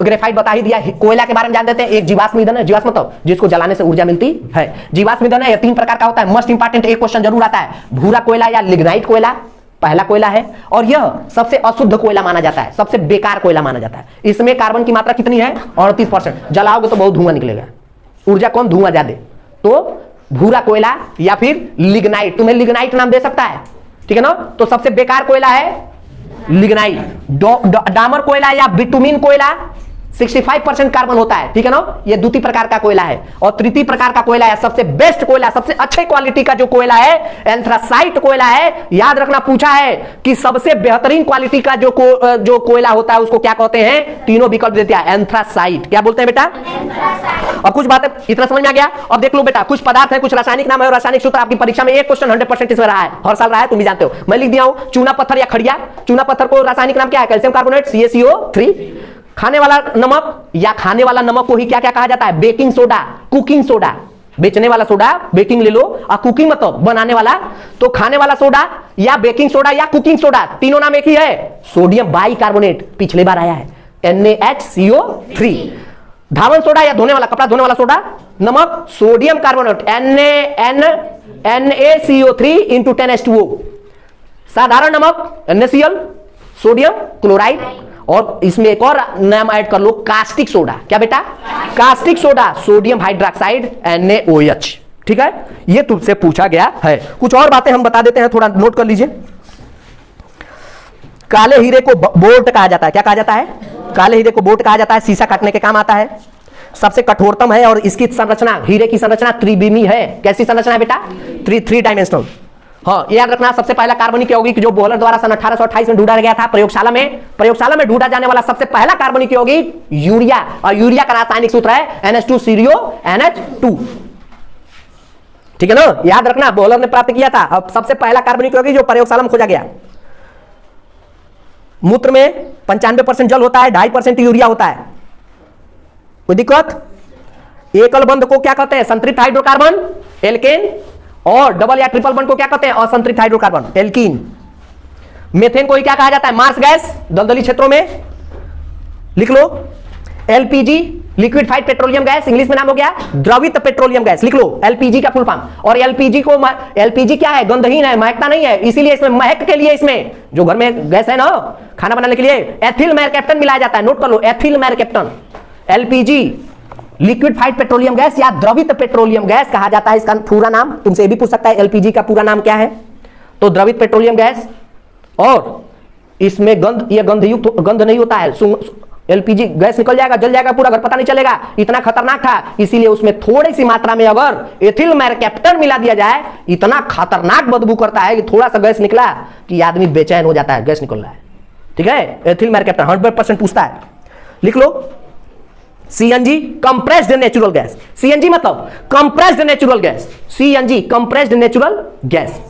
ग्रेफाइट बता ही दिया। कोयला के बारे में जान देते हैं। एक जीवाश्म ईंधन है। जीवाश्म मतलब जिसको जलाने से ऊर्जा मिलती है। जीवाश्म ईंधन है, ये 3 प्रकार का होता है। मस्ट इंपॉर्टेंट एक क्वेश्चन जरूर आता है। भूरा कोयला या लिग्नाइट कोयला पहला कोयला है, और यह सबसे अशुद्ध कोयला माना जाता है, सबसे बेकार कोयला माना जाता है। इसमें कार्बन की मात्रा कितनी है? 38%। जलाओगे तो बहुत धुआं निकलेगा। ऊर्जा कम, धुआं ज्यादा। तो भूरा कोयला या फिर लिग्नाइट, तुम्हें लिग्नाइट नाम दे सकता है, ठीक है ना। तो सबसे बेकार कोयला है लिग्नाइट। डामर कोयला या बिटुमिन कोयला 65% कार्बन होता है, ठीक है ना। ये द्वितीय प्रकार का कोयला है। और तृतीय प्रकार का कोयला है सबसे बेस्ट कोयला, सबसे अच्छे क्वालिटी का जो कोयला है, एंथ्रासाइट कोयला है। याद रखना, पूछा है कि सबसे बेहतरीन क्वालिटी का जो कोयला होता है उसको क्या कहते हैं? तीनों विकल्प देते हैं। एंथ्रासाइट। क्या बोलते हैं बेटा? अब कुछ बातें इतना समझ में आ गया। अब देख लो बेटा, कुछ पदार्थ है, कुछ रासायनिक नाम है और रासायनिक सूत्र। आपकी परीक्षा में एक क्वेश्चन 100% इसमें रहा है, हर साल रहा है, तुम भी जानते हो। मैं लिख दिया हूं चूना पत्थर या खड़िया। चूना पत्थर को रासायनिक नाम क्या है? Calcium carbonate, CaCO3। खाने वाला नमक या खाने वाला नमक को ही क्या क्या कहा जाता है? Baking soda, cooking soda. बेचने वाला सोडा बेकिंग ले लो, और कुकिंग मतलब बनाने वाला। तो खाने वाला सोडा या बेकिंग सोडा या कुकिंग सोडा, तीनों नाम एक ही है। सोडियम बाइकार्बोनेट पिछले बार आया है, NaHCO3। धावन सोडा या धोने वाला, कपड़ा धोने वाला सोडा, नमक sodium carbonate NaCO3 into 10H2O। साधारण नमक NaCl, सोडियम क्लोराइड। और इसमें एक और नाम ऐड कर लो, कास्टिक सोडा। क्या बेटा? Caustic soda, sodium hydroxide NaOH, ठीक है। ये तुमसे पूछा गया है। कुछ और बातें हम बता देते हैं, थोड़ा नोट कर लीजिए। काले हीरे को बोल्ट कहा जाता है। क्या कहा जाता है? काले हीरे को बोल्ट कहा जाता है। शीशा काटने के काम आता है। सबसे कठोरतम है और इसकी संरचना, हीरे की संरचना त्रिविमी है। कैसी संरचना है बेटा? 3 डायमेंशनल। हाँ, याद रखना, सबसे पहला कार्बनिक यौगिक जो बोहलर द्वारा सन 1828 में ढूंढा गया था प्रयोगशाला में ढूंढा जाने वाला सबसे पहला कार्बनिक यौगिक यूरिया। और यूरिया का रासायनिक सूत्र है NH2CO NH2, ठीक है ना। याद रखना, बोहलर ने प्राप्त किया था। अब सबसे पहला कार्बनिक यौगिक जो प्रयोगशाला में खोजा गया। मूत्र में 95% जल होता है, 2.5% यूरिया होता है। कोई दिक्कत? एकल बंध को क्या कहते हैं? संतृप्त हाइड्रोकार्बन, एल्केन। और डबल या ट्रिपल बॉन्ड को क्या कहते हैं? असंतृप्त हाइड्रोकार्बन, एल्कीन। मेथेन को ही क्या कहा जाता है? मार्स गैस, दलदली क्षेत्रों में। लिख लो। LPG, liquefied petroleum gas, English में नाम हो गया द्रवित पेट्रोलियम गैस। लिख लो एलपीजी का फुल फॉर्म। और एलपीजी क्या है? गंधहीन है, महकता नहीं है, इसीलिए इसमें महक के लिए इसमें जो घर में गैस है ना खाना बनाने के लिए एथिल मैरकैप्टन मिलाया जाता है। नोट कर लो, ethyl mercaptan. LPG liquefied petroleum gas या द्रवित पेट्रोलियम गैस कहा जाता है। इसका पूरा नाम तुमसे ये भी पूछ सकता है, एलपीजी का पूरा नाम क्या है? तो द्रवित पेट्रोलियम गैस। और इसमें गंध नहीं होता है। एलपीजी गैस निकल जाएगा, जल जाएगा पूरा घर, पता नहीं चलेगा, इतना खतरनाक था। इसीलिए उसमें थोड़ी सी मात्रा में अगर एथिल मैरकैप्टन मिला दिया जाए, इतना खतरनाक बदबू करता है कि थोड़ा सा गैस निकला कि आदमी बेचैन हो जाता है, गैस निकल रहा है। ठीक है, एथिल मैरकैप्टन 100% पूछता है। लिख लो CNG, compressed natural gas. CNG मतलब compressed natural gas. CNG compressed natural gas.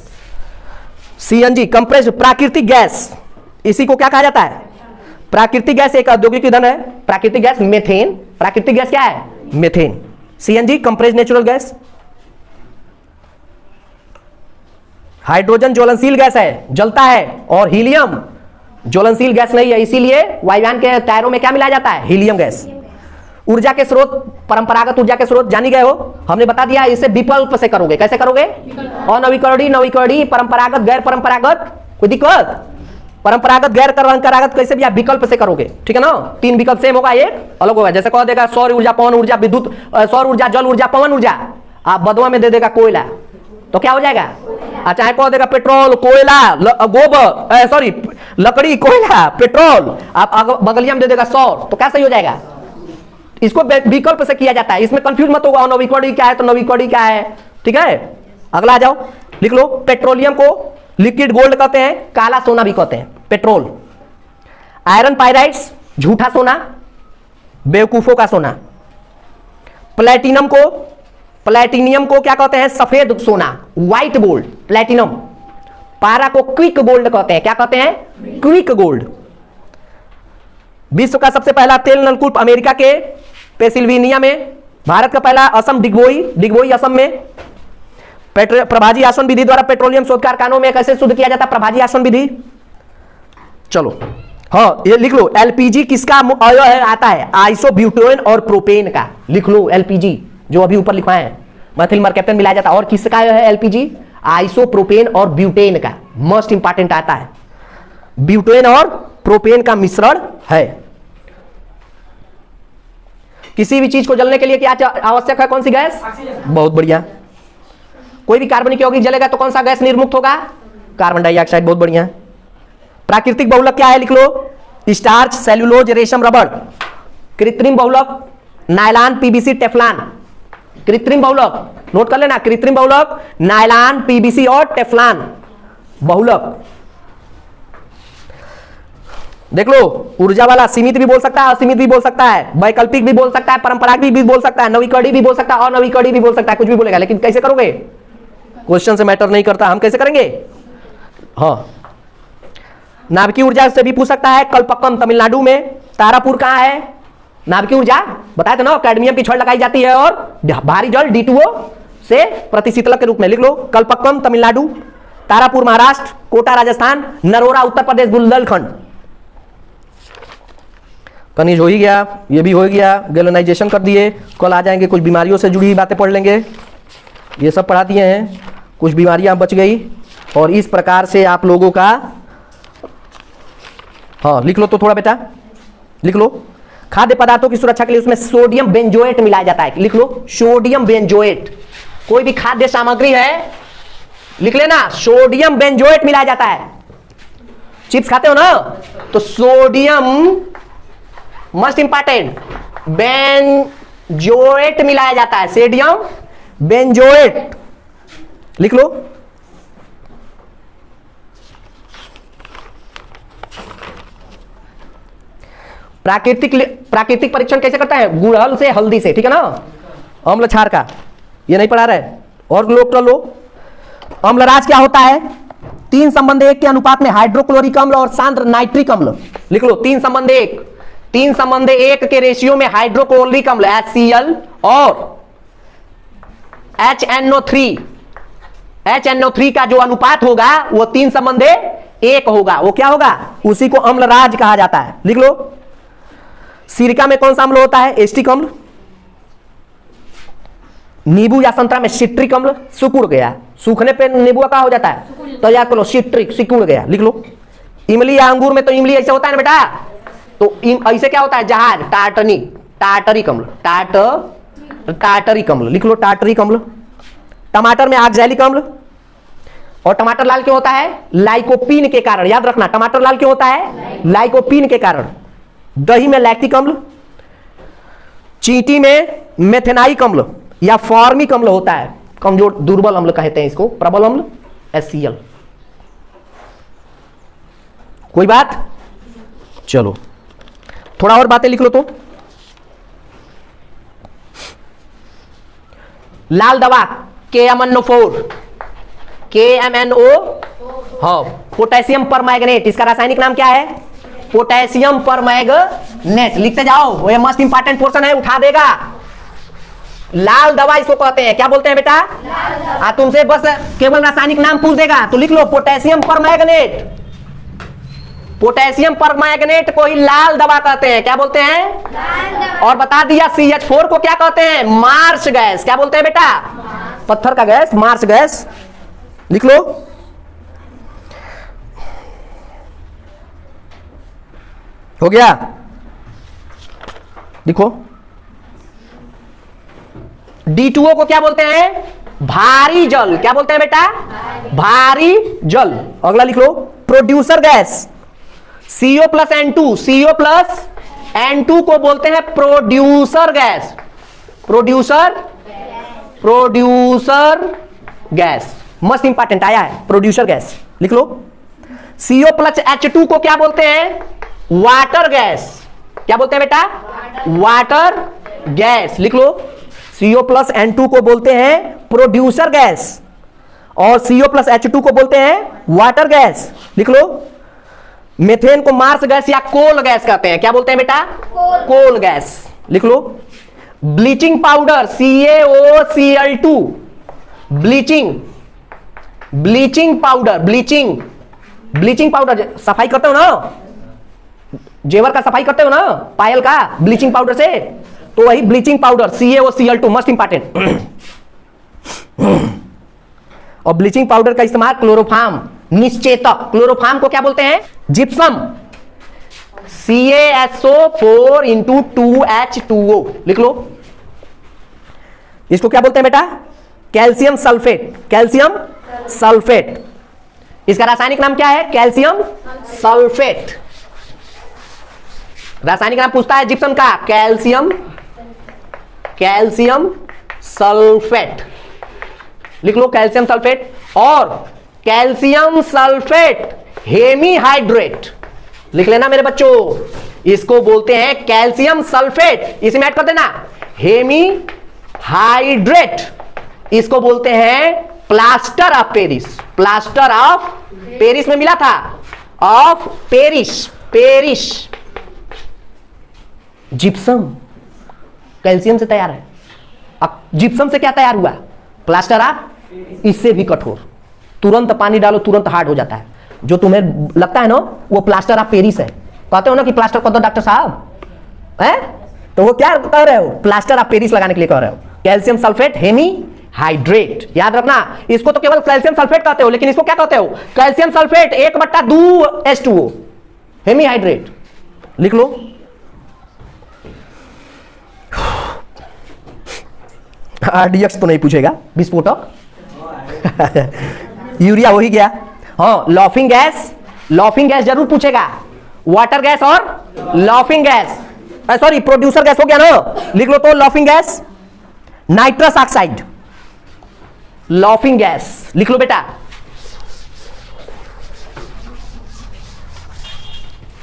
CNG compressed प्राकृतिक गैस। इसी को क्या कहा जाता है? प्राकृतिक गैस एक औद्योगिक ईंधन है। प्राकृतिक गैस मेथेन। प्राकृतिक गैस क्या है? Methane. CNG compressed natural gas. Hydrogen ज्वलनशील गैस है, जलता है। और हीलियम ज्वलनशील गैस नहीं है, इसीलिए वायुयान के टायरों में क्या मिलाया जाता है? Helium gas. ऊर्जा के स्रोत, परंपरागत ऊर्जा के स्रोत जानी गए हो, हमने बता दिया। इसे विकल्प से करोगे। कैसे करोगे? अनवीकरणीय, नवीकरणीय, परंपरागत, गैर परंपरागत। कोई दिक्कत? परंपरागत, गैर परंपरागत कैसे भी आप विकल्प से करोगे। ठीक है ना? 3 विकल्प सेम होगा, एक अलग होगा। जैसे कह देगा सौर ऊर्जा, पवन ऊर्जा, विद्युत, सौर ऊर्जा, जल ऊर्जा, पवन ऊर्जा, आप बदवा में दे देगा कोयला, तो क्या हो जाएगा? अच्छा, कह देगा पेट्रोल, कोयला, गोबर, सॉरी लकड़ी, कोयला, पेट्रोल, आप बगलिया में दे देगा सौर, तो क्या सही हो जाएगा? इसको विकल्प से किया जाता है। इसमें कंफ्यूज मत होगा, नवीकरणीय क्या है तो नवीकरणीय क्या है। ठीक है, अगला आ जाओ। लिख लो पेट्रोलियम को लिक्विड गोल्ड कहते हैं, काला सोना भी कहते हैं। पेट्रोल। आयरन पाइराइट्स, झूठा सोना, बेवकूफों का सोना। प्लेटिनियम को क्या कहते हैं? सफेद सोना, व्हाइट गोल्ड, प्लेटिनम। पारा को क्विक गोल्ड कहते हैं। क्या कहते हैं? Quick gold. विश्व का सबसे पहला तेल नलकूप अमेरिका के पेंसिल्वेनिया में। भारत का पहला असम डिगबोई असम में। प्रभाजी आसवन विधि द्वारा पेट्रोलियम शोध कारखानों में कैसे शुद्ध किया जाता है? प्रभाजी आसवन विधि। चलो हाँ, ये लिख लो। एलपीजी किसका आता है? आइसोब्यूटेन और प्रोपेन का। लिख लो एलपीजी, जो अभी ऊपर लिखा है, मेथिल मरकैप्टन मिलाया जाता है। और किसका है एलपीजी? आइसोप्रोपेन और ब्यूटेन का। मोस्ट इंपॉर्टेंट आता है, ब्यूटेन और प्रोपेन का मिश्रण है। किसी भी चीज को जलने के लिए क्या आवश्यक है? कौन सी गैस? बहुत बढ़िया। कोई भी कार्बनिक यौगिक जलेगा तो कौन सा गैस निर्मुक्त होगा? Carbon dioxide. बहुत बढ़िया। प्राकृतिक बहुलक क्या है? लिख लो स्टार्च, सेल्यूलोज, रेशम, रबड़। कृत्रिम बहुलक नायलॉन, पीवीसी, टेफ्लॉन। कृत्रिम बहुलक नोट कर लेना, कृत्रिम बहुलक नायलॉन, पीवीसी और टेफ्लॉन बहुलक। देख लो, ऊर्जा वाला सीमित भी बोल सकता है, असीमित भी बोल सकता है, वैकल्पिक भी बोल सकता है, परंपरागत भी बोल सकता है, नवीकरणीय भी बोल सकता है, अनवीकरणीय भी बोल सकता है, कुछ भी बोलेगा। लेकिन कैसे करोगे? क्वेश्चन से मैटर नहीं करता, हम कैसे करेंगे? हाँ, नाभिकीय ऊर्जा से भी पूछ सकता है। कल्पक्कम तमिलनाडु में। तारापुर कहाँ है? नाभिकीय ऊर्जा बताया था ना, कैडमियम की छड़ लगाई जाती है और भारी जल D2O से प्रतिशीतलक के रूप में। लिख लो कल्पक्कम तमिलनाडु, तारापुर महाराष्ट्र, कोटा राजस्थान, नरोरा उत्तर प्रदेश, बुंदेलखंड। खनिज हो ही गया, ये भी हो गया, गैल्वेनाइजेशन कर दिए। कल आ जाएंगे, कुछ बीमारियों से जुड़ी हुई बातें पढ़ लेंगे। ये सब पढ़ा दिए हैं, कुछ बीमारियां बच गई। और इस प्रकार से आप लोगों का, हाँ लिख लो तो थोड़ा बेटा, लिख लो। खाद्य पदार्थों की सुरक्षा के लिए उसमें सोडियम बेंजोएट मिलाया जाता है। लिख लो सोडियम बेंजोएट। कोई भी खाद्य सामग्री है, लिख लेना सोडियम बेंजोएट मिलाया जाता है। चिप्स खाते हो ना, तो सोडियम मस्ट इंपॉर्टेंट बेंजोएट मिलाया जाता है। सोडियम बेंजोएट लिख लो। प्राकृतिक परीक्षण कैसे करता है? गुड़हल से, हल्दी से। ठीक है ना? अम्ल क्षार का ये नहीं पढ़ा रहे, और लोग कर लो। अम्लराज क्या होता है? 3 संबंध 1 के अनुपात में हाइड्रोक्लोरिक अम्ल और सांद्र नाइट्रिक अम्ल। लिख लो 3 संबंध 1। 3 संबंध 1 के रेशियो में हाइड्रोक्लोरिक अम्ल HCl और HNO3 का जो अनुपात होगा वो 3 संबंध एक होगा, वो क्या होगा, उसी को अम्लराज कहा जाता है। लिख लो। सिरका में कौन सा अम्ल होता है, एस्टिक अम्ल। नींबू या संतरा में सिट्रिक अम्ल, सिकुड़ गया, सूखने पे नींबू का हो जाता है, तो याद करो सिट्रिक, सिकुड़ गया। लिख लो। इमली या अंगूर में तो इमली ऐसे होता है ना बेटा, तो ऐसे क्या होता है, जहाज, टार्टनिक, टार्टरिक अम्ल, टार्टरिक अम्ल। लिख लो, टार्टरिक अम्ल। टमाटर में ऑक्सैलिक अम्ल। और टमाटर लाल क्यों होता है, लाइकोपीन के कारण, याद रखना, टमाटर लाल क्यों होता है, लाइकोपीन के कारण। दही में लैक्टिक अम्ल। चींटी में मेथेनाइक अम्ल या फॉर्मिक अम्ल होता है, कमजोर दुर्बल अम्ल कहते हैं इसको, प्रबल अम्ल HCl। कोई बात, चलो थोड़ा और बातें लिख लो। तो लाल दवा KMNO4, हाँ, पोटेशियम परमैंगनेट, इसका रासायनिक नाम क्या है, पोटेशियम परमैंगनेट। लिखते जाओ, ये मस्त इंपॉर्टेंट पोर्शन है, उठा देगा। लाल दवा इसको कहते हैं, क्या बोलते हैं बेटा, तुमसे बस केवल रासायनिक नाम पूछ देगा तो लिख लो पोटेशियम परमैंगनेट। पोटेशियम परमैंगनेट को ही लाल दवा कहते हैं, क्या बोलते हैं, और बता दिया CH4 को क्या कहते हैं, मार्स गैस। क्या बोलते हैं बेटा, पत्थर का गैस, मार्स गैस। लिख लो। हो गया, लिखो। D2O को क्या बोलते हैं, भारी जल। क्या बोलते हैं बेटा, भारी जल। अगला लिख लो, प्रोड्यूसर गैस CO+N2, CO+N2 को बोलते हैं प्रोड्यूसर गैस, प्रोड्यूसर गैस। मस्त इंपॉर्टेंट आया है, प्रोड्यूसर गैस। लिख लो। CO+H2 को क्या बोलते हैं, वाटर गैस। क्या बोलते हैं बेटा, वाटर गैस। लिख लो। CO+N2 को बोलते हैं प्रोड्यूसर गैस और CO+H2 को बोलते हैं वाटर गैस। लिख लो। मेथेन को मार्स गैस या कोल गैस कहते हैं। क्या बोलते हैं बेटा, कोल गैस। लिख लो। Bleaching powder CaOCl2, bleaching powder सफाई करते हो ना, जेवर का सफाई करते हो ना, पायल का, ब्लीचिंग पाउडर से, तो वही bleaching powder CaOCl2, must important. और ब्लीचिंग पाउडर का इस्तेमाल क्लोरोफार्म, निश्चेतक, क्लोरोफार्म को क्या बोलते हैं, जिप्सम, CaSO4 × 2H2O। लिख लो। इसको क्या बोलते हैं बेटा, कैल्शियम सल्फेट, कैल्शियम सल्फेट। इसका रासायनिक नाम क्या है, कैल्शियम सल्फेट। रासायनिक नाम पूछता है जिप्सम का, कैल्शियम सल्फेट। लिख लो, कैल्शियम सल्फेट। और कैल्शियम सल्फेट हेमीहाइड्रेट, लिख लेना मेरे बच्चों, इसको बोलते हैं कैल्शियम सल्फेट। इसमें ऐड कर देना हेमीहाइड्रेट, इसको बोलते हैं plaster of Paris. Plaster of Paris में मिला था, ऑफ पेरिस। जिप्सम कैल्शियम से तैयार है। अब जिप्सम से क्या तैयार हुआ, प्लास्टर ऑफ, इससे भी कठोर, तुरंत पानी डालो तुरंत हार्ड हो जाता है। जो तुम्हें लगता है ना वो प्लास्टर ऑफ पेरिस है, कहते हो ना कि प्लास्टर कर दो डॉक्टर साहब, है तो वो क्या कह रहे हो, प्लास्टर ऑफ पेरिस लगाने के लिए कह रहे हो। कैल्शियम सल्फेट हेमीहाइड्रेट, याद रखना। इसको तो केवल कैल्शियम सल्फेट कहते हो, लेकिन इसको क्या कहते हो, कैल्शियम सल्फेट 1/2H2O हेमीहाइड्रेट। लिख लो। RDX तो नहीं पूछेगा, विस्फोटक। यूरिया हो ही गया। हाँ, लॉफिंग गैस जरूर पूछेगा, वाटर गैस और laughing gas, sorry producer gas हो गया ना। लिख लो तो laughing gas, nitrous oxide, laughing gas. लिख लो बेटा,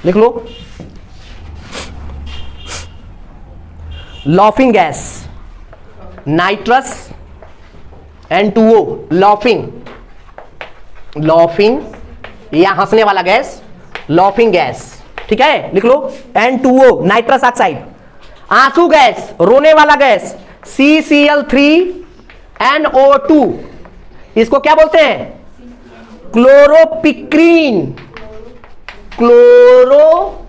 लिख लो। Laughing gas, nitrous N2O, laughing या हंसने वाला गैस, लॉफिंग गैस। ठीक है, लिख लो। N2O nitrous oxide. आंसू गैस, रोने वाला गैस, CCl3NO2, इसको क्या बोलते हैं, क्लोरोपिक्रीन। क्लोरोपिक्रीन,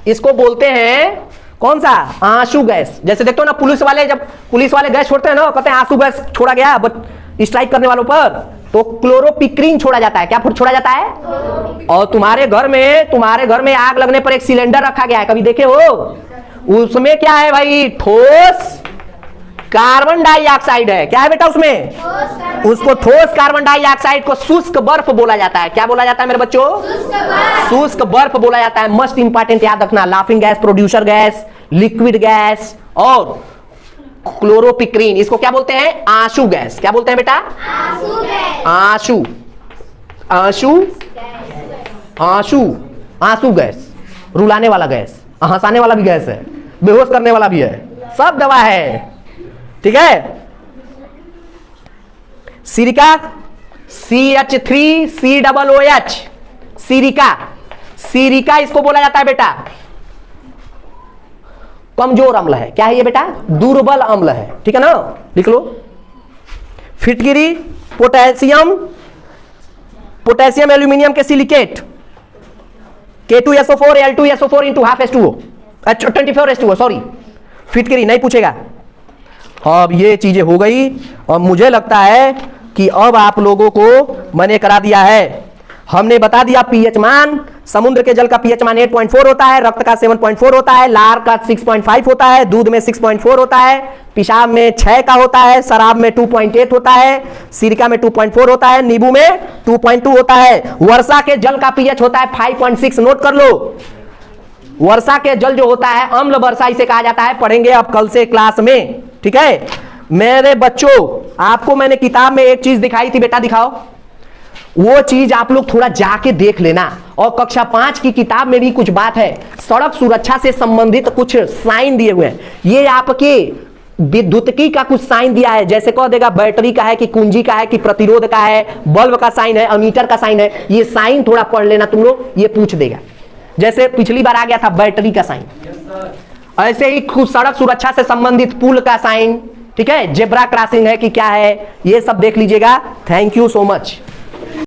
इसको बोलते हैं कौन सा? आंसू गैस। जैसे देखते हो ना पुलिस वाले, जब पुलिस वाले गैस छोड़ते हैं ना, कहते हैं आंसू गैस छोड़ा गया बट स्ट्राइक करने वालों पर, तो क्लोरोपिक्रीन छोड़ा जाता है। क्या छोड़ा जाता है? और तुम्हारे घर में आग लगने पर एक सिलेंडर रखा गया है, कभी देखे हो? उसमें क्या है भाई? ठोस कार्बन डाइऑक्साइड है। क्या है बेटा उसमें? उसको ठोस कार्बन डाइऑक्साइड को शुष्क बर्फ बोला जाता है। क्या बोला जाता है मेरे बच्चों? शुष्क बर्फ बोला जाता है। मस्ट इंपॉर्टेंट याद रखना, laughing gas, producer gas, liquid gas और क्लोरोपिक्रीन, इसको क्या बोलते हैं? आंसू गैस। क्या बोलते हैं बेटा? आंसू गैस। रुलाने वाला गैस, हंसाने वाला भी गैस है, बेहोश करने वाला भी है, सब दवा है। ठीक है। सिरिका, CH3COOH, सिरिका इसको बोला जाता है बेटा कमजोर अम्ल है। क्या है ये बेटा? दुर्बल अम्ल है। ठीक है ना, लिख लो। फिटकिरी, पोटेशियम एल्यूमिनियम के silicate, K2SO4 Al2SO4 into half H2O 24 H2O, sorry, फिटकिरी नहीं पूछेगा। अब ये चीजें हो गई और मुझे लगता है कि अब आप लोगों को मैंने करा दिया है। हमने बता दिया पीएच मान, समुद्र के जल का पीएच मान 8.4 होता है, रक्त का 7.4 होता है, लार का 6.5 होता है, दूध में 6.4 होता है, पेशाब में 6 का होता है, शराब में 2.8 होता है, सिरका में 2.4 होता है, नींबू में 2.2 होता है। वर्षा के जल का पीएच होता है 5.6, नोट कर लो। वर्षा के जल जो होता है अम्ल वर्षा इसे कहा जाता है, पढ़ेंगे अब कल से क्लास में। ठीक है मेरे बच्चों, आपको मैंने किताब में एक चीज दिखाई थी, बेटा दिखाओ। वो चीज आप लोग थोड़ा जाके देख लेना। और कक्षा 5 की किताब में भी कुछ बात है, सड़क सुरक्षा से संबंधित कुछ साइन दिए हुए हैं। ये आपके विद्युतिकी का कुछ साइन दिया है, जैसे कह देगा बैटरी का है कि कुंजी का है कि प्रतिरोध का है, बल्ब का साइन है, अमीटर का साइन है। ये साइन थोड़ा पढ़ लेना तुम लोग, ये पूछ देगा। जैसे पिछली बार आ गया था बैटरी का साइन, ऐसे ही सड़क सुरक्षा से संबंधित पुल का साइन, ठीक है, जेब्रा क्रॉसिंग है कि क्या है, ये सब देख लीजिएगा। Thank you so much.